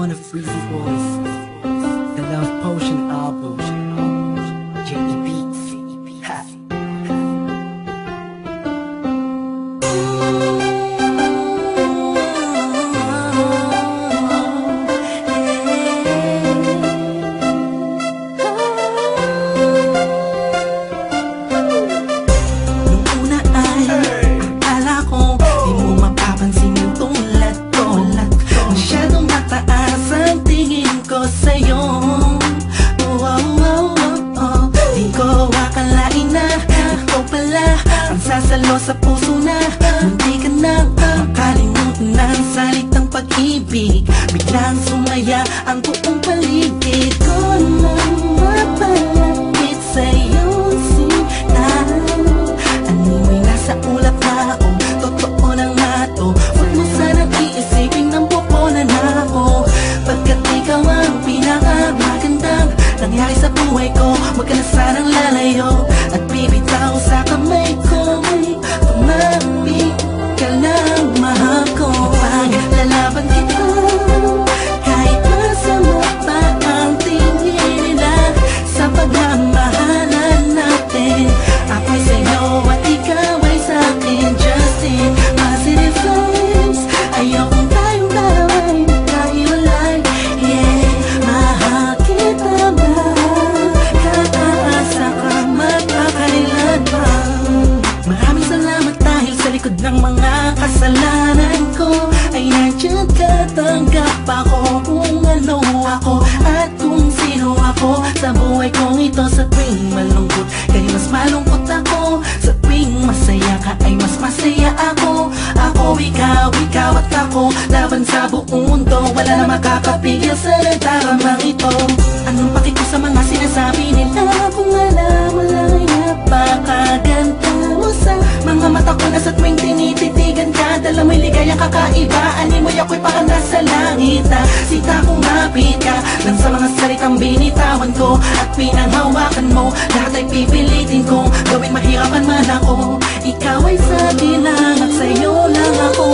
wanna free voice. The Love Potion album. J.E. Beats. Ha. Nung una ay akala ko di mo mapapansin yung tulad ko. Masyadong mataas ang tingin ko sa'yo. Di ko akalain na ikaw pala ang sasalo sa puso na munti ka na makalimutan ng salitang pag-ibig. Biglang sumaya ang buong paligid ko nang mapalapit sa'yo sinta. Animoy nasa ulap na ako, totoo na nga to. Huwag mo sanang iisipin ng pupunan ako, pagkat ikaw ang pinakamagandang nangyari sa buhay ko. Huwag ka na sanang lalayo at bibitaw sa kamay ko. Tumapit ka lang, mahal ko. Paglalaban kita kahit masama pa ang tingin nila sa pagmamahalan natin. Ako'y sa'yo at ikaw ay sa'kin. Just in positive vibes, ayokong tayong dalawa'y magkahiwalay. Yeah, mahal kita ba? Kataasa ka magkakailan pa. Maraming salamat dahil sa likod ng mga kasalanan ko ay nandiyan ka, tanggap ako kung ano ako at kung sino ako sa buhay kong ito. Sa tuwing malungkot kay mas malungkot ako, sa tuwing masaya ka ay mas masaya ako. Ako, ikaw at ako, laban sa buong mundo. Wala na makakapigil sa nagdaramang ito. Anong paki ko sa mga sinasabi nila kung alam mo lang napakaganda mo sa mga mata ko na sa tuwing tinititigan ka. Dala mo'y ligayang kakaiba, animoy ako'y parang nasa langit na sita kong mapit ka lang sa mga salitang binitawan ko at pinanghawakan mo. Lahat ay pipilitin kong gawin mahirapan man ako. Ikaw ay sa akin lang at sa'yo lang ako.